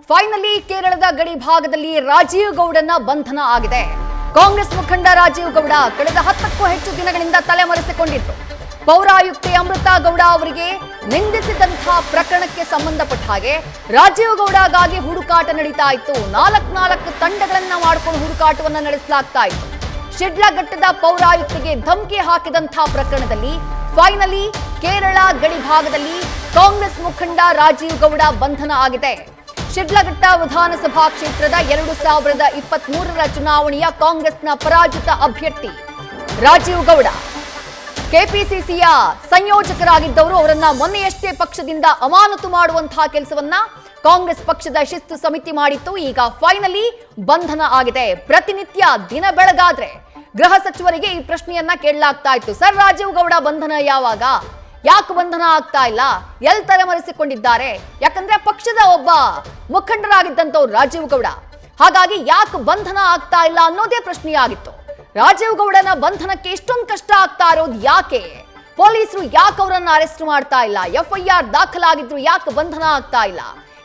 Finally ಕೇರಳದ ಗಡಿ ಭಾಗದಲ್ಲಿ ರಾಜೀವ್ ಗೌಡನ ಬಂಧನ ಆಗಿದೆ. ಕಾಂಗ್ರೆಸ್ ಮುಖಂಡ ರಾಜೀವ್ ಗೌಡ ಕಳೆದ 10ಕ್ಕೂ ಹೆಚ್ಚು ದಿನಗಳಿಂದ ತಲೆಮರೆಸಿಕೊಂಡಿದ್ರು. ಪೌರಾಯುಕ್ತೆ ಅಮೃತಾ ಗೌಡ ಅವರಿಗೆ ನಿಂದಿಸಿದಂತಹ ಪ್ರಕರಣಕ್ಕೆ ಸಂಬಂಧಪಟ್ಟ ಹಾಗೆ ರಾಜೀವ್ ಗೌಡಗಾಗಿ ಹುಡುಕಾಟ ನಡೀತಾ ಇತ್ತು. ನಾಲ್ಕು ತಂಡಗಳನ್ನ ಮಾಡಿಕೊಂಡು ಹುಡುಕಾಟವನ್ನ ನಡೆಸಲಾಗ್ತಾ ಇತ್ತು. ಶಿಡ್ಲಘಟ್ಟದ ಪೌರಾಯುಕ್ತೆಗೆ ಧಮಕಿ ಹಾಕಿದಂತಹ ಪ್ರಕರಣದಲ್ಲಿ ಫೈನಲಿ ಕೇರಳ ಗಡಿ ಭಾಗದಲ್ಲಿ ಕಾಂಗ್ರೆಸ್ ಮುಖಂಡ ರಾಜೀವ್ ಗೌಡ ಬಂಧನ ಆಗಿದೆ. ಶಿಡ್ಲಘಟ್ಟ ವಿಧಾನಸಭಾ ಕ್ಷೇತ್ರದ 2023ರ ಚುನಾವಣೆಯ ಕಾಂಗ್ರೆಸ್ನ ಪರಾಜಿತ ಅಭ್ಯರ್ಥಿ ರಾಜೀವ್ ಗೌಡ ಕೆಪಿಸಿಸಿಯ ಸಂಯೋಜಕರಾಗಿದ್ದವರು. ಅವರನ್ನ ಮೊನ್ನೆಯಷ್ಟೇ ಪಕ್ಷದಿಂದ ಅಮಾನತು ಮಾಡುವಂತಹ ಕೆಲಸವನ್ನ ಕಾಂಗ್ರೆಸ್ ಪಕ್ಷದ ಶಿಸ್ತು ಸಮಿತಿ ಮಾಡಿತ್ತು. ಈಗ ಫೈನಲಿ ಬಂಧನ ಆಗಿದೆ. ಪ್ರತಿನಿತ್ಯ ದಿನ ಬೆಳಗಾದ್ರೆ ಗೃಹ ಸಚಿವರಿಗೆ ಈ ಪ್ರಶ್ನೆಯನ್ನ ಕೇಳಲಾಗ್ತಾ ಇತ್ತು. ಸರ್, ರಾಜೀವ್ ಗೌಡ ಬಂಧನ ಯಾವಾಗ, ಯಾಕೆ ಬಂಧನ ಆಗ್ತಾ ಇಲ್ಲ, ಎಲ್ಲಿ ತಲೆಮರೆಸಿಕೊಂಡಿದ್ದಾರೆ? ಯಾಕಂದ್ರೆ ಪಕ್ಷದ ಒಬ್ಬ ಮುಖಂಡರಾಗಿದ್ದಂಥವ್ರು ರಾಜೀವ್ ಗೌಡ, ಹಾಗಾಗಿ ಯಾಕೆ ಬಂಧನ ಆಗ್ತಾ ಇಲ್ಲ ಅನ್ನೋದೇ ಪ್ರಶ್ನೆಯಾಗಿತ್ತು. ರಾಜೀವ್ ಗೌಡನ ಬಂಧನಕ್ಕೆ ಇಷ್ಟೊಂದು ಕಷ್ಟ ಆಗ್ತಾ ಇರೋದು ಯಾಕೆ? ಪೊಲೀಸರು ಯಾಕೆ ಅವರನ್ನ ಅರೆಸ್ಟ್ ಮಾಡ್ತಾ ಇಲ್ಲ? FIR ದಾಖಲಾಗಿದ್ರು ಯಾಕೆ ಬಂಧನ ಆಗ್ತಾ ಇಲ್ಲ?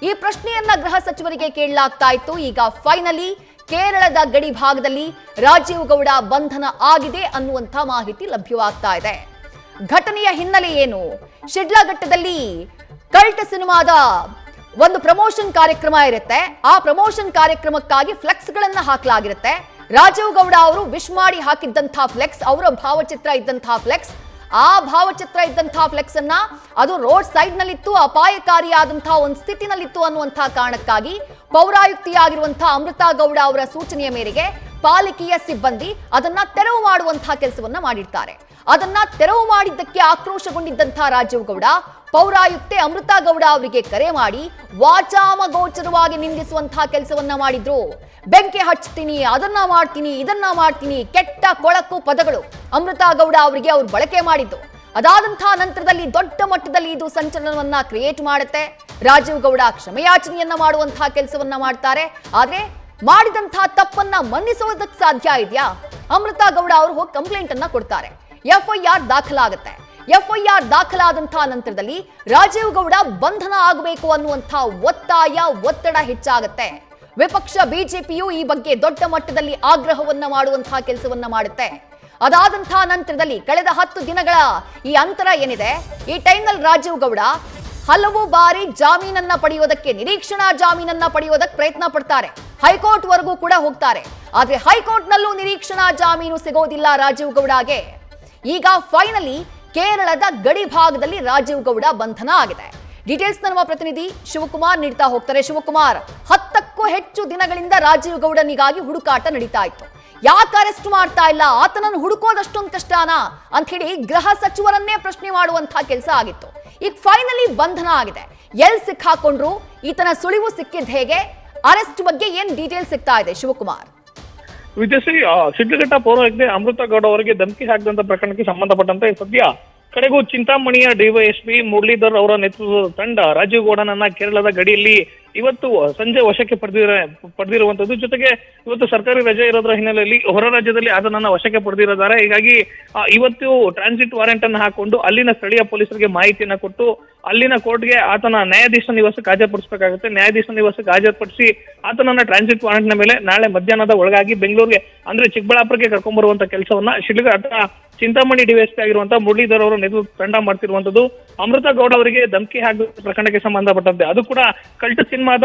ಈ ಪ್ರಶ್ನೆಯನ್ನ ಗೃಹ ಸಚಿವರಿಗೆ ಕೇಳಲಾಗ್ತಾ ಇತ್ತು. ಈಗ ಫೈನಲಿ ಕೇರಳದ ಗಡಿ ಭಾಗದಲ್ಲಿ ರಾಜೀವ್ ಗೌಡ ಬಂಧನ ಆಗಿದೆ ಅನ್ನುವಂಥ ಮಾಹಿತಿ ಲಭ್ಯವಾಗ್ತಾ ಇದೆ. ಘಟನೆಯ ಹಿನ್ನೆಲೆ ಏನು? ಶಿಡ್ಲಘಟ್ಟದಲ್ಲಿ ಕಲ್ಟ್ ಸಿನಿಮಾದ ಒಂದು ಪ್ರಮೋಷನ್ ಕಾರ್ಯಕ್ರಮ ಇರುತ್ತೆ. ಆ ಪ್ರಮೋಷನ್ ಕಾರ್ಯಕ್ರಮಕ್ಕಾಗಿ ಫ್ಲೆಕ್ಸ್ ಗಳನ್ನ ಹಾಕಲಾಗಿರುತ್ತೆ. ರಾಜೀವ್ ಗೌಡ ಅವರು ವಿಶ್ ಮಾಡಿ ಹಾಕಿದ್ದಂತಹ ಫ್ಲೆಕ್ಸ್, ಅವರ ಭಾವಚಿತ್ರ ಇದ್ದಂತಹ ಫ್ಲೆಕ್ಸ್, ಆ ಭಾವಚಿತ್ರ ಇದ್ದಂತಹ ಫ್ಲೆಕ್ಸ್ ಅನ್ನ ಅದು ರೋಡ್ ಸೈಡ್ ನಲ್ಲಿತ್ತು, ಅಪಾಯಕಾರಿಯಾದಂತಹ ಒಂದು ಸ್ಥಿತಿನಲ್ಲಿತ್ತು ಅನ್ನುವಂತಹ ಕಾರಣಕ್ಕಾಗಿ ಪೌರಾಯುಕ್ತಿಯಾಗಿರುವಂತಹ ಅಮೃತಾ ಗೌಡ ಅವರ ಸೂಚನೆಯ ಮೇರೆಗೆ ಪಾಲಿಕೆಯ ಸಿಬ್ಬಂದಿ ಅದನ್ನ ತೆರವು ಮಾಡುವಂತಹ ಕೆಲಸವನ್ನ ಮಾಡಿರ್ತಾರೆ. ಅದನ್ನ ತೆರವು ಮಾಡಿದ್ದಕ್ಕೆ ಆಕ್ರೋಶಗೊಂಡಿದ್ದಂತಹ ರಾಜೀವ್ ಗೌಡ ಪೌರಾಯುಕ್ತೆ ಅಮೃತಾ ಗೌಡ ಅವರಿಗೆ ಕರೆ ಮಾಡಿ ವಾಚಾಮಗೋಚರವಾಗಿ ನಿಂದಿಸುವಂತಹ ಕೆಲಸವನ್ನ ಮಾಡಿದ್ರು. ಬೆಂಕಿ ಹಚ್ತೀನಿ, ಅದನ್ನ ಮಾಡ್ತೀನಿ, ಇದನ್ನ ಮಾಡ್ತೀನಿ, ಕೆಟ್ಟ ಕೊಳಕು ಪದಗಳು ಅಮೃತಾ ಗೌಡ ಅವರಿಗೆ ಅವ್ರು ಬಳಕೆ ಮಾಡಿದ್ದು. ಅದಾದಂತಹ ನಂತರದಲ್ಲಿ ದೊಡ್ಡ ಮಟ್ಟದಲ್ಲಿ ಇದು ಸಂಚಲನವನ್ನ ಕ್ರಿಯೇಟ್ ಮಾಡುತ್ತೆ. ರಾಜೀವ್ ಗೌಡ ಕ್ಷಮೆಯಾಚನೆಯನ್ನ ಮಾಡುವಂತಹ ಕೆಲಸವನ್ನ ಮಾಡ್ತಾರೆ. ಆದ್ರೆ ಮಾಡಿದಂತಹ ತಪ್ಪನ್ನ ಮನ್ನಿಸೋದಕ್ಕೆ ಸಾಧ್ಯ ಇದೆಯಾ? ಅಮೃತಾ ಗೌಡ ಅವರು ಹೋಗಿ ಕಂಪ್ಲೇಂಟ್ ಅನ್ನ ಕೊಡ್ತಾರೆ. FIR ದಾಖಲಾಗುತ್ತೆ. FIR ದಾಖಲಾದಂತಹ ನಂತರದಲ್ಲಿ ರಾಜೀವ್ ಗೌಡ ಬಂಧನ ಆಗಬೇಕು ಅನ್ನುವಂತಹ ಒತ್ತಡ ಹೆಚ್ಚಾಗುತ್ತೆ. ವಿಪಕ್ಷ ಬಿಜೆಪಿಯು ಈ ಬಗ್ಗೆ ದೊಡ್ಡ ಮಟ್ಟದಲ್ಲಿ ಆಗ್ರಹವನ್ನ ಮಾಡುವಂತಹ ಕೆಲಸವನ್ನ ಮಾಡುತ್ತೆ. ಅದಾದಂತಹ ನಂತರದಲ್ಲಿ ಕಳೆದ 10 ದಿನಗಳ ಈ ಅಂತರ ಏನಿದೆ, ಈ ಟೈಮ್ನಲ್ಲಿ ರಾಜೀವ್ ಗೌಡ ಹಲವು ಬಾರಿ ಜಾಮೀನನ್ನ ಪಡೆಯೋದಕ್ಕೆ, ನಿರೀಕ್ಷಣಾ ಜಾಮೀನನ್ನ ಪಡೆಯೋದಕ್ಕೆ ಪ್ರಯತ್ನ ಪಡ್ತಾರೆ. ಹೈಕೋರ್ಟ್ ವರೆಗೂ ಕೂಡ ಹೋಗ್ತಾರೆ. ಆದ್ರೆ ಹೈಕೋರ್ಟ್ ನಲ್ಲೂ ನಿರೀಕ್ಷಣಾ ಜಾಮೀನು ಸಿಗೋದಿಲ್ಲ ರಾಜೀವ್ ಗೌಡಗೆ. ಈಗ ಫೈನಲಿ ಕೇರಳದ ಗಡಿ ಭಾಗದಲ್ಲಿ ರಾಜೀವ್ ಗೌಡ ಬಂಧನ ಆಗಿದೆ. ಡೀಟೇಲ್ಸ್ ನಮ್ಮ ಪ್ರತಿನಿಧಿ ಶಿವಕುಮಾರ್ ನೀಡ್ತಾ ಹೋಗ್ತಾರೆ. ಶಿವಕುಮಾರ್, 10ಕ್ಕೂ ಹೆಚ್ಚು ದಿನಗಳಿಂದ ರಾಜೀವ್ ಗೌಡನಿಗಾಗಿ ಹುಡುಕಾಟ ನಡೀತಾ ಇತ್ತು. ಯಾಕೆ ಅರೆಸ್ಟ್ ಮಾಡ್ತಾ ಇಲ್ಲ, ಆತನನ್ನು ಹುಡುಕೋದಷ್ಟೊಂದು ಕಷ್ಟನಾ ಅಂತ ಹೇಳಿ ಗೃಹ ಸಚಿವರನ್ನೇ ಪ್ರಶ್ನೆ ಮಾಡುವಂತಹ ಕೆಲಸ ಆಗಿತ್ತು. ಈಗ ಫೈನಲಿ ಬಂಧನ ಆಗಿದೆ. ಎಲ್ಲಿ ಸಿಕ್ಕಾಕೊಂಡ್ರು, ಈತನ ಸುಳಿವು ಸಿಕ್ಕಿದ್ ಹೇಗೆ, ಅರೆಸ್ಟ್ ಬಗ್ಗೆ ಏನ್ ಡೀಟೇಲ್ಸ್ ಸಿಗ್ತಾ ಇದೆ ಶಿವಕುಮಾರ್? ವಿಜಯಶ್ರೀ, ಶಿಡ್ಲಘಟ್ಟ ಪೌರಾಯುಕ್ತೆ ಅಮೃತಾ ಗೌಡ ಅವರಿಗೆ ಧಮಕಿ ಹಾಕಿದಂತ ಪ್ರಕರಣಕ್ಕೆ ಸಂಬಂಧಪಟ್ಟಂತೆ ಸದ್ಯ ಕಡೆಗೂ ಚಿಂತಾಮಣಿಯ DYSP ಮುರಳೀಧರ್ ಅವರ ನೇತೃತ್ವದ ತಂಡ ರಾಜೀವ್ ಗೌಡನನ್ನ ಕೇರಳದ ಗಡಿಯಲ್ಲಿ ಇವತ್ತು ಸಂಜೆ ವಶಕ್ಕೆ ಪಡೆದಿರುವಂತದ್ದು. ಜೊತೆಗೆ ಇವತ್ತು ಸರ್ಕಾರಿ ರಜೆ ಇರೋದ್ರ ಹಿನ್ನೆಲೆಯಲ್ಲಿ ಹೊರ ರಾಜ್ಯದಲ್ಲಿ ಆತನನ್ನ ವಶಕ್ಕೆ ಪಡೆದಿದ್ದಾರೆ. ಹೀಗಾಗಿ ಇವತ್ತು ಟ್ರಾನ್ಸಿಟ್ ವಾರೆಂಟ್ ಅನ್ನು ಹಾಕೊಂಡು ಅಲ್ಲಿನ ಸ್ಥಳೀಯ ಪೊಲೀಸರಿಗೆ ಮಾಹಿತಿಯನ್ನ ಕೊಟ್ಟು ಅಲ್ಲಿನ ಕೋರ್ಟ್ಗೆ ಆತನ ನ್ಯಾಯಾಧೀಶ ನಿವಾಸಕ್ಕೆ ಹಾಜರುಪಡಿಸಬೇಕಾಗುತ್ತೆ. ನ್ಯಾಯಾಧೀಶ ನಿವಾಸಕ್ಕೆ ಹಾಜರುಪಡಿಸಿ ಆತನನ್ನ ಟ್ರಾನ್ಸಿಟ್ ವಾರೆಂಟ್ ನ ಮೇಲೆ ನಾಳೆ ಮಧ್ಯಾಹ್ನದ ಒಳಗಾಗಿ ಬೆಂಗಳೂರಿಗೆ ಅಂದ್ರೆ ಚಿಕ್ಕಬಳ್ಳಾಪುರಕ್ಕೆ ಕರ್ಕೊಂಡ್ ಬರುವಂತ ಕೆಲಸವನ್ನ ಶಿಡ್ಲಘಟ್ಟ ಚಿಂತಾಮಣಿ DYSP ಆಗಿರುವಂತಹ ಮುರಳೀಧರ್ ಅವರ ನೇತೃತ್ವ ತಂಡ ಮಾಡ್ತಿರುವಂತದ್ದು. ಅಮೃತಾ ಗೌಡ ಅವರಿಗೆ ಧಮಕಿ ಹಾಕಿದ ಪ್ರಕರಣಕ್ಕೆ ಸಂಬಂಧಪಟ್ಟಂತೆ, ಅದು ಕೂಡ ಕಲ್ಟ್ ಸಿನಿಮಾದ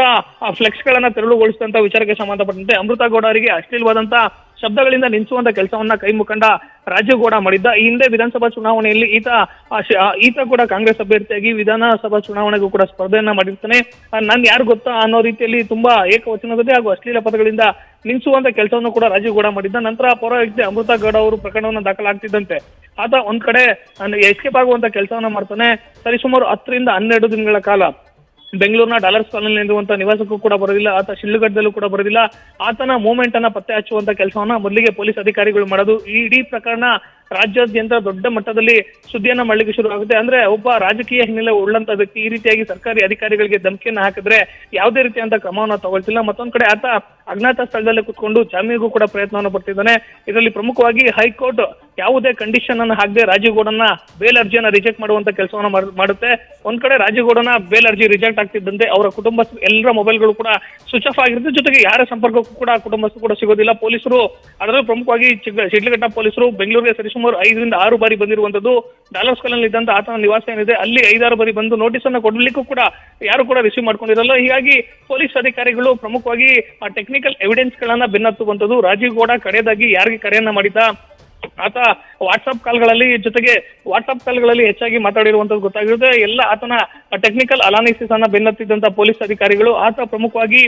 ಫ್ಲೆಕ್ಸ್ ಗಳನ್ನ ತೆರವುಗೊಳಿಸಿದಂತ ವಿಚಾರಕ್ಕೆ ಸಂಬಂಧಪಟ್ಟಂತೆ ಅಮೃತಾ ಗೌಡ ಅವರಿಗೆ ಅಶ್ಲೀಲವಾದಂತ ಶಬ್ದಗಳಿಂದ ನಿಲ್ಲಿಸುವಂತ ಕೆಲಸವನ್ನ ಕೈ ಮುಖಂಡ ರಾಜೀವ್ ಗೌಡ ಮಾಡಿದ್ದ. ಈ ಹಿಂದೆ ವಿಧಾನಸಭಾ ಚುನಾವಣೆಯಲ್ಲಿ ಈತ ಕೂಡ ಕಾಂಗ್ರೆಸ್ ಅಭ್ಯರ್ಥಿಯಾಗಿ ವಿಧಾನಸಭಾ ಚುನಾವಣೆಗೂ ಕೂಡ ಸ್ಪರ್ಧೆಯನ್ನ ಮಾಡಿರ್ತಾನೆ. ನನ್ ಯಾರು ಗೊತ್ತಾ ಅನ್ನೋ ರೀತಿಯಲ್ಲಿ ತುಂಬಾ ಏಕವಚನದಲ್ಲಿ ಹಾಗೂ ಅಶ್ಲೀಲ ಪದಗಳಿಂದ ನಿಲ್ಲಿಸುವಂತ ಕೆಲಸವನ್ನು ಕೂಡ ರಾಜೀವ್ ಗೌಡ ಮಾಡಿದ್ದ. ನಂತರ ಪೌರಾಯುಕ್ತೆ ಅಮೃತಾ ಗೌಡ ಅವರು ಪ್ರಕರಣವನ್ನು ದಾಖಲಾಗ್ತಿದ್ದಂತೆ ಆತ ಒಂದ್ ಕಡೆ ಎಸ್ಕೇಪ್ ಆಗುವಂತ ಕೆಲಸವನ್ನ ಮಾಡ್ತಾನೆ. ಸರಿಸುಮಾರು 10 ರಿಂದ 12 ದಿನಗಳ ಕಾಲ ಬೆಂಗಳೂರಿನ ಡಾಲರ್ಸ್ ಕಾಲೋನಿಯಲ್ಲಿರುವಂತಹ ನಿವಾಸಕ್ಕೂ ಕೂಡ ಬರೋದಿಲ್ಲ. ಆತ ಶಿಡ್ಲಘಟ್ಟದಲ್ಲೂ ಕೂಡ ಬರೋದಿಲ್ಲ. ಆತನ ಮೂವ್ಮೆಂಟ್ ಅನ್ನ ಪತ್ತೆ ಹಚ್ಚುವಂತ ಕೆಲಸವನ್ನ ಮೊದಲಿಗೆ ಪೊಲೀಸ್ ಅಧಿಕಾರಿಗಳು ಮಾಡೋದು. ಈ ಇಡೀ ಪ್ರಕರಣ ರಾಜ್ಯಾದ್ಯಂತ ದೊಡ್ಡ ಮಟ್ಟದಲ್ಲಿ ಸುದ್ದಿಯನ್ನ ಮಾಡ್ಲಿಕ್ಕೆ ಶುರು ಆಗುತ್ತೆ. ಅಂದ್ರೆ ಒಬ್ಬ ರಾಜಕೀಯ ಹಿನ್ನೆಲೆ ಉಳ್ಳಂತ ವ್ಯಕ್ತಿ ಈ ರೀತಿಯಾಗಿ ಸರ್ಕಾರಿ ಅಧಿಕಾರಿಗಳಿಗೆ ಧಮಕಿಯನ್ನ ಹಾಕಿದ್ರೆ ಯಾವುದೇ ರೀತಿಯಂತ ಕ್ರಮವನ್ನ ತಗೊಳ್ತಿಲ್ಲ. ಮತ್ತೊಂದ್ ಕಡೆ ಆತ ಅಜ್ಞಾತ ಸ್ಥಳದಲ್ಲೇ ಕುತ್ಕೊಂಡು ಜಾಮೀನಿಗೂ ಕೂಡ ಪ್ರಯತ್ನವನ್ನು ಪಡ್ತಿದ್ದಾನೆ. ಇದರಲ್ಲಿ ಪ್ರಮುಖವಾಗಿ ಹೈಕೋರ್ಟ್ ಯಾವುದೇ ಕಂಡೀಷನ್ ಅನ್ನು ಹಾಕದೆ ರಾಜೀವ್ ಗೌಡನ ಬೇಲ್ ಅರ್ಜಿಯನ್ನ ರಿಜೆಕ್ಟ್ ಮಾಡುವಂತ ಕೆಲಸವನ್ನ ಮಾಡುತ್ತೆ. ಒಂದ್ ಕಡೆ ರಾಜೀವ್ ಗೌಡನ ಬೇಲ್ ಅರ್ಜಿ ರಿಜೆಕ್ಟ್ ಆಗ್ತಿದ್ದಂತೆ ಅವರ ಕುಟುಂಬಸ್ಥರು ಎಲ್ಲರ ಮೊಬೈಲ್ಗಳು ಕೂಡ ಸ್ವಿಚ್ ಆಫ್ ಆಗಿರುತ್ತೆ. ಜೊತೆಗೆ ಯಾರ ಸಂಪರ್ಕಕ್ಕೂ ಕೂಡ ಕುಟುಂಬಸ್ಥರು ಕೂಡ ಸಿಗೋದಿಲ್ಲ. ಪೊಲೀಸರು ಅದರಲ್ಲೂ ಪ್ರಮುಖವಾಗಿ ಶಿಡ್ಲಘಟ್ಟ ಪೊಲೀಸರು ಬೆಂಗಳೂರಿಗೆ ಸರಿಸುಮಾರು 5 ರಿಂದ 6 ಬಾರಿ ಬಂದಿರುವಂತದ್ದು. ಡಾಲರ್ಸ್ ಕಾಲೋನಿ ಇದ್ದಂತ ಆತನ ನಿವಾಸ ಏನಿದೆ ಅಲ್ಲಿ 5-6 ಬಾರಿ ಬಂದು ನೋಟಿಸ್ ಅನ್ನ ಕೊಡ್ಲಿಕ್ಕೂ ಕೂಡ ಯಾರು ಕೂಡ ರಿಸೀವ್ ಮಾಡ್ಕೊಂಡಿರಲ್ಲ. ಹೀಗಾಗಿ ಪೊಲೀಸ್ ಅಧಿಕಾರಿಗಳು ಪ್ರಮುಖವಾಗಿ ಟೆಕ್ನಿಕಲ್ ಎವಿಡೆನ್ಸ್ ಗಳನ್ನ ಬೆನ್ನತ್ತುವಂತದ್ದು. ರಾಜೀವ್ ಗೌಡ ಕಡೆಯದಾಗಿ ಯಾರಿಗೆ ಕರೆಯನ್ನ ಮಾಡಿದ್ದ, ಆತ ವಾಟ್ಸ್ಆಪ್ ಕಾಲ್ಗಳಲ್ಲಿ ಜೊತೆಗೆ ವಾಟ್ಸ್ಆಪ್ ಕಾಲ್ಗಳಲ್ಲಿ ಹೆಚ್ಚಾಗಿ ಮಾತಾಡಿರುವಂತದ್ದು ಗೊತ್ತಾಗಿರುತ್ತೆ. ಎಲ್ಲ ಆತನ ಟೆಕ್ನಿಕಲ್ ಅನಾಲಿಸಿಸ್ ಅನ್ನ ಬೆನ್ನತ್ತಿದ್ದಂತ ಪೊಲೀಸ್ ಅಧಿಕಾರಿಗಳು ಆತ ಪ್ರಮುಖವಾಗಿ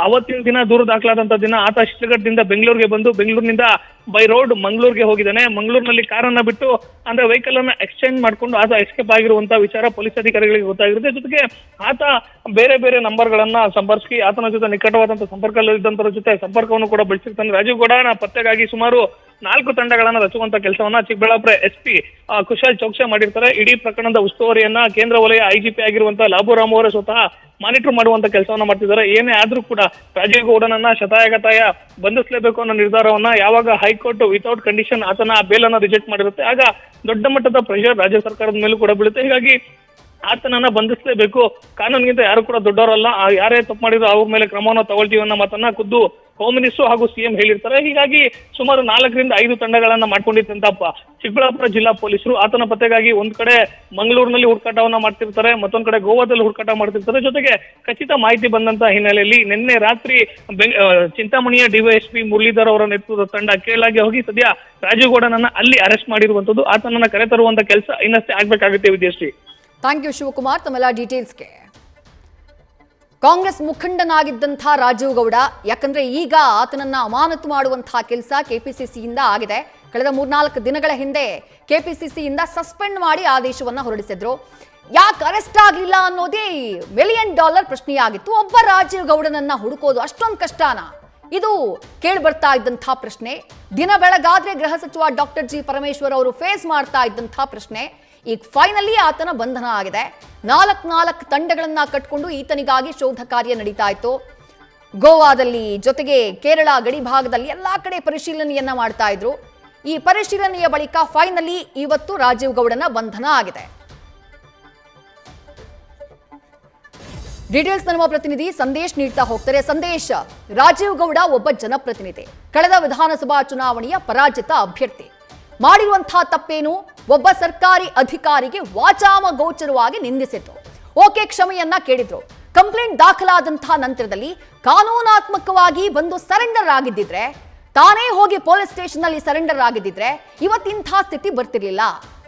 ಅವತ್ತಿನ ದಿನ ದೂರು ದಾಖಲಾದಂತ ದಿನ ಆತ ಶಿಡ್ಲಘಟ್ಟದಿಂದ ಬೆಂಗಳೂರಿಗೆ ಬಂದು ಬೆಂಗಳೂರಿನಿಂದ ಬೈ ರೋಡ್ ಮಂಗಳೂರಿಗೆ ಹೋಗಿದ್ದಾನೆ. ಮಂಗಳೂರಿನಲ್ಲಿ ಕಾರನ್ನ ಬಿಟ್ಟು ಅಂದ್ರೆ ವೆಹಿಕಲ್ ಅನ್ನ ಎಕ್ಸ್ಚೇಂಜ್ ಮಾಡ್ಕೊಂಡು ಆತ ಎಸ್ಕೇಪ್ ಆಗಿರುವಂತಹ ವಿಚಾರ ಪೊಲೀಸ್ ಅಧಿಕಾರಿಗಳಿಗೆ ಗೊತ್ತಾಗಿರುತ್ತೆ. ಜೊತೆಗೆ ಆತ ಬೇರೆ ಬೇರೆ ನಂಬರ್ ಗಳನ್ನ ಸಂಪರ್ಕಿಸಿ ಆತನ ಜೊತೆ ನಿಕಟವಾದಂತಹ ಸಂಪರ್ಕದಲ್ಲಿದ್ದಂತರ ಜೊತೆ ಸಂಪರ್ಕವನ್ನು ಕೂಡ ಬೆಳೆಸಿರ್ತಾನೆ. ರಾಜೀವ್ ಗೌಡನ ಪತ್ತೆಗಾಗಿ ಸುಮಾರು 4 ತಂಡಗಳನ್ನ ರಚುವಂತ ಕೆಲಸವನ್ನ ಚಿಕ್ಕಬಳ್ಳಾಪುರ ಎಸ್ಪಿ ಕುಶಾಲ್ ಚೌಕ್ಸೆ ಮಾಡಿರ್ತಾರೆ. ಇಡೀ ಪ್ರಕರಣದ ಉಸ್ತುವಾರಿಯನ್ನ ಕೇಂದ್ರ ವಲಯ ಐಜಿಪಿ ಆಗಿರುವಂತಹ ಲಾಬುರಾಮ್ ಅವರೇ ಸ್ವತಃ ಮಾನಿಟರ್ ಮಾಡುವಂತ ಕೆಲಸವನ್ನ ಮಾಡ್ತಿದ್ದಾರೆ. ಏನೇ ಆದ್ರೂ ಕೂಡ ರಾಜೀವ್ ಗೌಡನನ್ನ ಶತಾಯಗತಾಯ ಬಂಧಿಸಲೇಬೇಕು ಅನ್ನೋ ನಿರ್ಧಾರವನ್ನ ಯಾವಾಗ ಹೈಕೋರ್ಟ್ ವಿತೌಟ್ ಕಂಡೀಷನ್ ಆತನ ಬೇಲನ್ನ ರಿಜೆಕ್ಟ್ ಮಾಡಿರುತ್ತೆ ಆಗ ದೊಡ್ಡ ಮಟ್ಟದ ಪ್ರೆಷರ್ ರಾಜ್ಯ ಸರ್ಕಾರದ ಮೇಲೂ ಕೂಡ ಬೀಳುತ್ತೆ. ಹೀಗಾಗಿ ಆತನನ್ನ ಬಂಧಿಸಲೇಬೇಕು, ಕಾನೂನಿಗಿಂತ ಯಾರು ಕೂಡ ದೊಡ್ಡವರಲ್ಲ, ಯಾರೇ ತಪ್ಪು ಮಾಡಿದ್ರು ಅವ್ರ ಮೇಲೆ ಕ್ರಮವನ್ನು ತಗೊಳ್ತೀವಿ ಅನ್ನೋ ಮಾತನ್ನ ಖುದ್ದು ಹೋಮ್ ಮಿನಿಸ್ಟರ್ ಹಾಗೂ ಸಿಎಂ ಹೇಳಿರ್ತಾರೆ. ಹೀಗಾಗಿ ಸುಮಾರು 4 ರಿಂದ 5 ತಂಡಗಳನ್ನ ಮಾಡ್ಕೊಂಡಿದ್ದಂತ ಚಿಕ್ಕಬಳ್ಳಾಪುರ ಜಿಲ್ಲಾ ಪೊಲೀಸರು ಆತನ ಪತ್ತೆಗಾಗಿ ಒಂದ್ ಕಡೆ ಮಂಗಳೂರಿನಲ್ಲಿ ಹುಡುಕಾಟವನ್ನ ಮಾಡ್ತಿರ್ತಾರೆ, ಮತ್ತೊಂದ್ ಕಡೆ ಗೋವಾದಲ್ಲಿ ಹುಡುಕಾಟ ಮಾಡ್ತಿರ್ತಾರೆ. ಜೊತೆಗೆ ಖಚಿತ ಮಾಹಿತಿ ಬಂದಂತ ಹಿನ್ನೆಲೆಯಲ್ಲಿ ನಿನ್ನೆ ರಾತ್ರಿ ಚಿಂತಾಮಣಿಯ ಡಿವೈಎಸ್ಪಿ ಮುರಳೀಧರ್ ಅವರ ನೇತೃತ್ವದ ತಂಡ ಕೇರಳಗೆ ಹೋಗಿ ಸದ್ಯ ರಾಜೀವ್ ಗೌಡನನ್ನ ಅಲ್ಲಿ ಅರೆಸ್ಟ್ ಮಾಡಿರುವಂತದ್ದು. ಆತನನ್ನ ಕರೆತರುವಂತ ಕೆಲಸ ಇನ್ನಷ್ಟೇ ಆಗ್ಬೇಕಾಗುತ್ತೆ ವಿದ್ಯಾಶ್ರೀ. ಥ್ಯಾಂಕ್ ಯು ಶಿವಕುಮಾರ್ ತಮ್ಮೆಲ್ಲ ಡೀಟೇಲ್ಸ್ಗೆ. ಕಾಂಗ್ರೆಸ್ ಮುಖಂಡನಾಗಿದ್ದಂಥ ರಾಜೀವ್ ಗೌಡ, ಯಾಕಂದ್ರೆ ಈಗ ಆತನನ್ನ ಅಮಾನತು ಮಾಡುವಂತಹ ಕೆಲಸ ಕೆಪಿಸಿಸಿಯಿಂದ ಆಗಿದೆ. ಕಳೆದ 3-4 ದಿನಗಳ ಹಿಂದೆ ಕೆಪಿಸಿಸಿಯಿಂದ ಸಸ್ಪೆಂಡ್ ಮಾಡಿ ಆದೇಶವನ್ನ ಹೊರಡಿಸಿದ್ರು. ಯಾಕೆ ಅರೆಸ್ಟ್ ಆಗಲಿಲ್ಲ ಅನ್ನೋದೇ $1 ಮಿಲಿಯನ್ ಪ್ರಶ್ನೆಯಾಗಿತ್ತು. ಒಬ್ಬ ರಾಜೀವ್ ಗೌಡನನ್ನ ಹುಡುಕೋದು ಅಷ್ಟೊಂದು ಕಷ್ಟನಾ? ಇದು ಕೇಳಿ ಬರ್ತಾ ಇದ್ದಂಥ ಪ್ರಶ್ನೆ. ದಿನ ಬೆಳಗಾದ್ರೆ ಗೃಹ ಸಚಿವ ಡಾಕ್ಟರ್ ಜಿ ಪರಮೇಶ್ವರ್ ಅವರು ಫೇಸ್ ಮಾಡ್ತಾ ಇದ್ದಂಥ ಪ್ರಶ್ನೆ. ಈಗ ಫೈನಲಿ ಆತನ ಬಂಧನ ಆಗಿದೆ. 4 ತಂಡಗಳನ್ನ ಕಟ್ಕೊಂಡು ಈತನಿಗಾಗಿ ಶೋಧ ಕಾರ್ಯ ನಡೀತಾ ಇತ್ತು. ಗೋವಾದಲ್ಲಿ ಜೊತೆಗೆ ಕೇರಳ ಗಡಿ ಭಾಗದಲ್ಲಿ ಎಲ್ಲಾ ಕಡೆ ಪರಿಶೀಲನೆಯನ್ನ ಮಾಡ್ತಾ ಇದ್ರು. ಈ ಪರಿಶೀಲನೆಯ ಬಳಿಕ ಫೈನಲಿ ಇವತ್ತು ರಾಜೀವ್ ಗೌಡನ ಬಂಧನ ಆಗಿದೆ. ಡೀಟೇಲ್ಸ್ ನಮ್ಮ ಪ್ರತಿನಿಧಿ ಸಂದೇಶ್ ನೀಡ್ತಾ ಹೋಗ್ತಾರೆ. ಸಂದೇಶ್, ರಾಜೀವ್ ಗೌಡ ಒಬ್ಬ ಜನಪ್ರತಿನಿಧಿ, ಕಳೆದ ವಿಧಾನಸಭಾ ಚುನಾವಣೆಯ ಪರಾಜಿತ ಅಭ್ಯರ್ಥಿ. ಮಾಡಿರುವಂತಹ ತಪ್ಪೇನು? ಒಬ್ಬ ಸರ್ಕಾರಿ ಅಧಿಕಾರಿಗೆ ವಾಚಾಮ ಗೋಚರವಾಗಿ ನಿಂದಿಸಿದ್ರು. ಓಕೆ, ಕ್ಷಮೆಯನ್ನ ಕೇಳಿದ್ರು. ಕಂಪ್ಲೇಂಟ್ ದಾಖಲಾದಂತಹ ನಂತರದಲ್ಲಿ ಕಾನೂನಾತ್ಮಕವಾಗಿ ಬಂದು ಸರೆಂಡರ್ ಆಗಿದ್ದಿದ್ರೆ, ತಾನೇ ಹೋಗಿ ಪೊಲೀಸ್ ಸ್ಟೇಷನ್ ನಲ್ಲಿ ಸರೆಂಡರ್ ಆಗಿದ್ದಿದ್ರೆ ಇವತ್ತಿಂಥ ಸ್ಥಿತಿ ಬರ್ತಿರ್ಲಿಲ್ಲ.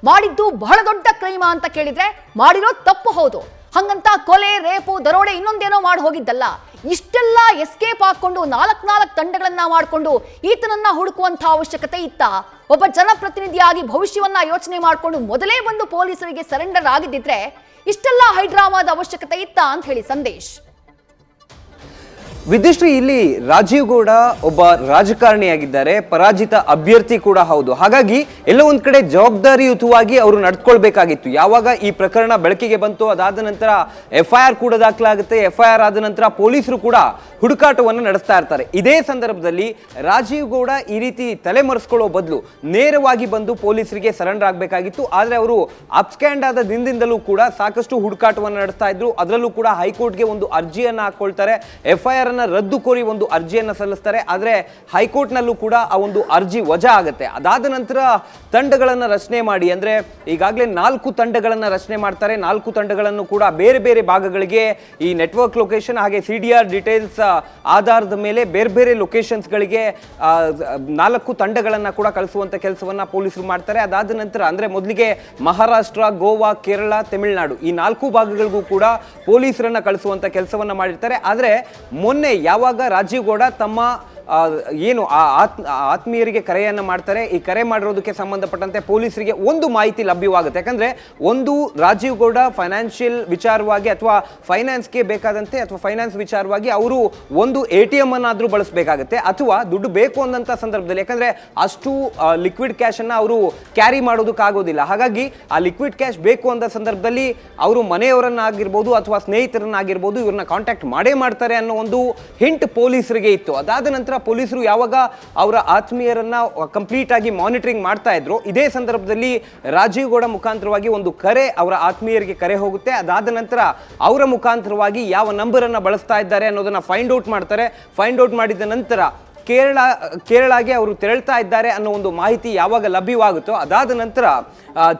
ಮಾಡಿದ್ದು ಬಹಳ ದೊಡ್ಡ ಕ್ರೈಮ ಅಂತ ಕೇಳಿದ್ರೆ ಮಾಡಿರೋ ತಪ್ಪು ಹೌದು. ಹಂಗಂತ ಕೊಲೆ, ರೇಪು, ದರೋಡೆ ಇನ್ನೊಂದೇನೋ ಮಾಡಿ ಹೋಗಿದ್ದಲ್ಲ. ಇಷ್ಟೆಲ್ಲ ಎಸ್ಕೇಪ್ ಹಾಕೊಂಡು 4 ತಂಡಗಳನ್ನ ಮಾಡಿಕೊಂಡು ಈತನನ್ನ ಹುಡುಕುವಂತ ಅವಶ್ಯಕತೆ ಇತ್ತ? ಒಬ್ಬ ಜನಪ್ರತಿನಿಧಿಯಾಗಿ ಭವಿಷ್ಯವನ್ನ ಯೋಚನೆ ಮಾಡಿಕೊಂಡು ಮೊದಲೇ ಬಂದು ಪೊಲೀಸರಿಗೆ ಸರೆಂಡರ್ ಆಗಿದ್ದಿದ್ರೆ ಇಷ್ಟೆಲ್ಲ ಹೈಡ್ರಾಮಾದ ಅವಶ್ಯಕತೆ ಇತ್ತ ಅಂತ ಹೇಳಿ ಸಂದೇಶ್. ವಿದ್ಯಶ್ರೀ, ಇಲ್ಲಿ ರಾಜೀವ್ ಗೌಡ ಒಬ್ಬ ರಾಜಕಾರಣಿಯಾಗಿದ್ದಾರೆ, ಪರಾಜಿತ ಅಭ್ಯರ್ಥಿ ಕೂಡ ಹೌದು. ಹಾಗಾಗಿ ಎಲ್ಲೋ ಒಂದ್ ಕಡೆ ಜವಾಬ್ದಾರಿಯುತವಾಗಿ ಅವರು ನಡ್ಕೊಳ್ಬೇಕಾಗಿತ್ತು. ಯಾವಾಗ ಈ ಪ್ರಕರಣ ಬೆಳಕಿಗೆ ಬಂತು, ಅದಾದ ನಂತರ FIR ಕೂಡ ದಾಖಲಾಗುತ್ತೆ. FIR ಆದ ನಂತರ ಪೊಲೀಸರು ಕೂಡ ಹುಡುಕಾಟವನ್ನು ನಡೆಸ್ತಾ ಇರ್ತಾರೆ. ಇದೇ ಸಂದರ್ಭದಲ್ಲಿ ರಾಜೀವ್ ಗೌಡ ಈ ರೀತಿ ತಲೆಮರೆಸ್ಕೊಳ್ಳೋ ಬದಲು ನೇರವಾಗಿ ಬಂದು ಪೊಲೀಸರಿಗೆ ಸರೆಂಡರ್ ಆಗಬೇಕಾಗಿತ್ತು. ಆದರೆ ಅವರು ಅಬ್ಸ್ಕ್ಯಾಂಡ್ ಆದ ದಿನದಿಂದಲೂ ಕೂಡ ಸಾಕಷ್ಟು ಹುಡುಕಾಟವನ್ನು ನಡೆಸ್ತಾ ಇದ್ರು. ಅದರಲ್ಲೂ ಕೂಡ ಹೈಕೋರ್ಟ್ಗೆ ಒಂದು ಅರ್ಜಿಯನ್ನು ಹಾಕೊಳ್ತಾರೆ. FIR ರದ್ದು ಕೋರಿ ಒಂದು ಅರ್ಜಿಯನ್ನು ಸಲ್ಲಿಸ್ತಾರೆ. ಆದರೆ ಹೈಕೋರ್ಟ್ನಲ್ಲೂ ಕೂಡ ಆ ಒಂದು ಅರ್ಜಿ ವಜಾ ಆಗುತ್ತೆ. ಅದಾದ ನಂತರ ತಂಡಗಳನ್ನು ರಚನೆ ಮಾಡಿ, ಅಂದ್ರೆ ಈಗಾಗಲೇ 4 ತಂಡಗಳನ್ನು ರಚನೆ ಮಾಡ್ತಾರೆ. 4 ತಂಡಗಳನ್ನು ಕೂಡ ಬೇರೆ ಬೇರೆ ಭಾಗಗಳಿಗೆ ಈ ನೆಟ್ವರ್ಕ್ ಲೊಕೇಶನ್ ಹಾಗೆ CDR ಡೀಟೇಲ್ಸ್ ಆಧಾರದ ಮೇಲೆ ಬೇರೆ ಬೇರೆ ಲೊಕೇಶನ್ಸ್ಗಳಿಗೆ 4 ತಂಡಗಳನ್ನು ಕೂಡ ಕಳಿಸುವಂತ ಕೆಲಸವನ್ನ ಪೊಲೀಸರು ಮಾಡ್ತಾರೆ. ಅದಾದ ನಂತರ ಅಂದ್ರೆ ಮೊದಲಿಗೆ ಮಹಾರಾಷ್ಟ್ರ, ಗೋವಾ, ಕೇರಳ, ತಮಿಳುನಾಡು ಈ 4 ಭಾಗಗಳಿಗೂ ಕೂಡ ಪೊಲೀಸರನ್ನ ಕಳಿಸುವಂತ ಕೆಲಸವನ್ನ ಮಾಡಿರ್ತಾರೆ. ಆದರೆ ಮೊನ್ನೆ ಯಾವಾಗ ರಾಜೀವ್ ಗೌಡ ತಮ್ಮ ಏನು ಆತ್ಮೀಯರಿಗೆ ಕರೆಯನ್ನು ಮಾಡ್ತಾರೆ. ಈ ಕರೆ ಮಾಡಿರೋದಕ್ಕೆ ಸಂಬಂಧಪಟ್ಟಂತೆ ಪೊಲೀಸರಿಗೆ ಒಂದು ಮಾಹಿತಿ ಲಭ್ಯವಾಗುತ್ತೆ. ಯಾಕಂದ್ರೆ ಒಂದು ರಾಜೀವ್ ಗೌಡ ಫೈನಾನ್ಷಿಯಲ್ ವಿಚಾರವಾಗಿ ಅಥವಾ ಫೈನಾನ್ಸ್ಗೆ ಬೇಕಾದಂತೆ ಅಥವಾ ಫೈನಾನ್ಸ್ ವಿಚಾರವಾಗಿ ಅವರು ಒಂದು ATM ಅನ್ನಾದ್ರೂ ಬಳಸಬೇಕಾಗುತ್ತೆ, ಅಥವಾ ದುಡ್ಡು ಬೇಕು ಅನ್ನಂತ ಸಂದರ್ಭದಲ್ಲಿ, ಯಾಕಂದ್ರೆ ಅಷ್ಟು ಲಿಕ್ವಿಡ್ ಕ್ಯಾಶ್ ಅನ್ನ ಅವರು ಕ್ಯಾರಿ ಮಾಡೋದಕ್ಕಾಗೋದಿಲ್ಲ. ಹಾಗಾಗಿ ಆ ಲಿಕ್ವಿಡ್ ಕ್ಯಾಶ್ ಬೇಕು ಅಂದ ಸಂದರ್ಭದಲ್ಲಿ ಅವರು ಮನೆಯವರನ್ನಾಗಿರ್ಬೋದು ಅಥವಾ ಸ್ನೇಹಿತರನ್ನಾಗಿರ್ಬೋದು ಇವ್ರನ್ನ ಕಾಂಟ್ಯಾಕ್ಟ್ ಮಾಡೇ ಮಾಡ್ತಾರೆ ಅನ್ನೋ ಒಂದು ಹಿಂಟ್ ಪೊಲೀಸರಿಗೆ ಇತ್ತು. ಅದಾದ ನಂತರ ಪೊಲೀಸರು ಯಾವಾಗ ಅವರ ಆತ್ಮೀಯರನ್ನ ಕಂಪ್ಲೀಟ್ ಆಗಿ ಮಾನಿಟರಿಂಗ್ ಮಾಡ್ತಾ ಇದ್ರು, ಇದೇ ಸಂದರ್ಭದಲ್ಲಿ ರಾಜೀವ್ ಗೌಡ ಮುಖಾಂತರವಾಗಿ ಒಂದು ಕರೆ ಅವರ ಆತ್ಮೀಯರಿಗೆ ಕರೆ ಹೋಗುತ್ತೆ. ಅದಾದ ನಂತರ ಅವರ ಮುಖಾಂತರವಾಗಿ ಯಾವ ನಂಬರ್ ಅನ್ನ ಬಳಸ್ತಾ ಇದ್ದಾರೆ ಅನ್ನೋದನ್ನ ಫೈಂಡ್ ಔಟ್ ಮಾಡ್ತಾರೆ. ಫೈಂಡ್ ಔಟ್ ಮಾಡಿದ ನಂತರ ಕೇರಳಗೆ ಅವರು ತೆರಳ್ತಾ ಇದ್ದಾರೆ ಅನ್ನೋ ಒಂದು ಮಾಹಿತಿ ಯಾವಾಗ ಲಭ್ಯವಾಗುತ್ತೋ ಅದಾದ ನಂತರ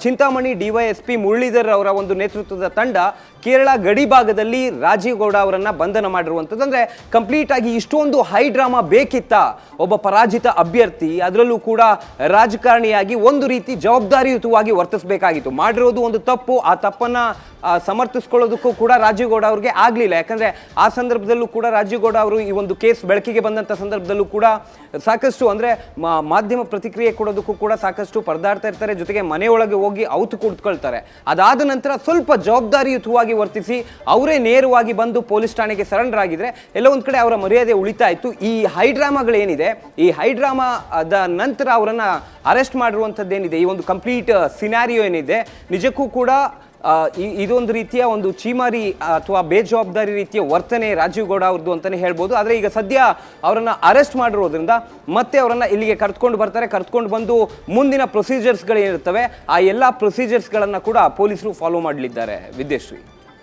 ಚಿಂತಾಮಣಿ DYSP ಮುರಳೀಧರ್ ಅವರ ಒಂದು ನೇತೃತ್ವದ ತಂಡ ಕೇರಳ ಗಡಿ ಭಾಗದಲ್ಲಿ ರಾಜೀವ್ ಗೌಡ ಅವರನ್ನ ಬಂಧನ ಮಾಡಿರುವಂಥದ್ದು. ಅಂದ್ರೆ ಕಂಪ್ಲೀಟ್ ಆಗಿ ಇಷ್ಟೊಂದು ಹೈ ಡ್ರಾಮಾ ಬೇಕಿತ್ತ? ಒಬ್ಬ ಪರಾಜಿತ ಅಭ್ಯರ್ಥಿ, ಅದರಲ್ಲೂ ಕೂಡ ರಾಜಕಾರಣಿಯಾಗಿ ಒಂದು ರೀತಿ ಜವಾಬ್ದಾರಿಯುತವಾಗಿ ವರ್ತಿಸಬೇಕಾಗಿತ್ತು. ಮಾಡಿರೋದು ಒಂದು ತಪ್ಪು, ಆ ತಪ್ಪನ್ನ ಸಮರ್ಥಿಸ್ಕೊಳ್ಳೋದಕ್ಕೂ ಕೂಡ ರಾಜೀವ್ ಗೌಡ ಅವ್ರಿಗೆ ಆಗಲಿಲ್ಲ. ಯಾಕಂದ್ರೆ ಆ ಸಂದರ್ಭದಲ್ಲೂ ಕೂಡ ರಾಜೀವ್ ಗೌಡ ಅವರು ಈ ಒಂದು ಕೇಸ್ ಬೆಳಕಿಗೆ ಬಂದಂಥ ಸಂದರ್ಭದಲ್ಲೂ ಕೂಡ ಸಾಕಷ್ಟು ಅಂದ್ರೆ ಮಾಧ್ಯಮ ಪ್ರತಿಕ್ರಿಯೆ ಕೊಡೋದಕ್ಕೂ ಕೂಡ ಸಾಕಷ್ಟು ಪರದಾಡ್ತಾ ಇರ್ತಾರೆ. ಜೊತೆಗೆ ಮನೆಯೊಳಗೆ ಹೋಗಿ ಔತು ಕುಡ್ಕೊಳ್ತಾರೆ. ಅದಾದ ನಂತರ ಸ್ವಲ್ಪ ಜವಾಬ್ದಾರಿಯುತವಾಗಿ ವರ್ತಿಸಿ ಅವರೇ ನೇರವಾಗಿ ಬಂದು ಪೊಲೀಸ್ ಠಾಣೆಗೆ ಸರೆಂಡರ್ ಆಗಿದ್ರೆ ಎಲ್ಲ ಒಂದ್ ಕಡೆ ಅವರ ಮರ್ಯಾದೆ ಉಳಿತಾ ಇತ್ತು. ಈ ಹೈಡ್ರಾಮಾಗಳೇನಿದೆ, ಈ ಹೈಡ್ರಾಮಾದ ನಂತರ ಅವರನ್ನ ಅರೆಸ್ಟ್ ಮಾಡಿರುವಂಥದ್ದೇನಿದೆ, ಈ ಒಂದು ಕಂಪ್ಲೀಟ್ ಸಿನಾರಿಯೋ ಏನಿದೆ, ನಿಜಕ್ಕೂ ಕೂಡ ಇದೊಂದು ರೀತಿಯ ಒಂದು ಚೀಮಾರಿ ಅಥವಾ ಬೇಜವಾಬ್ದಾರಿ ರೀತಿಯ ವರ್ತನೆ ರಾಜೀವ್ ಗೌಡ ಅವ್ರದ್ದು ಅಂತಾನೆ ಹೇಳ್ಬೋದು. ಆದರೆ ಈಗ ಸದ್ಯ ಅವರನ್ನ ಅರೆಸ್ಟ್ ಮಾಡಿರೋದ್ರಿಂದ ಮತ್ತೆ ಅವರನ್ನ ಇಲ್ಲಿಗೆ ಕರೆದುಕೊಂಡು ಬರ್ತಾರೆ. ಕರೆದುಕೊಂಡು ಬಂದು ಮುಂದಿನ ಪ್ರೊಸೀಜರ್ಸ್ಗಳೇನಿರ್ತವೆ ಆ ಎಲ್ಲ ಪ್ರೊಸೀಜರ್ಸ್ಗಳನ್ನು ಕೂಡ ಪೊಲೀಸರು ಫಾಲೋ ಮಾಡಲಿದ್ದಾರೆ. ವಿದ್ಯಾಶ್ರೀ.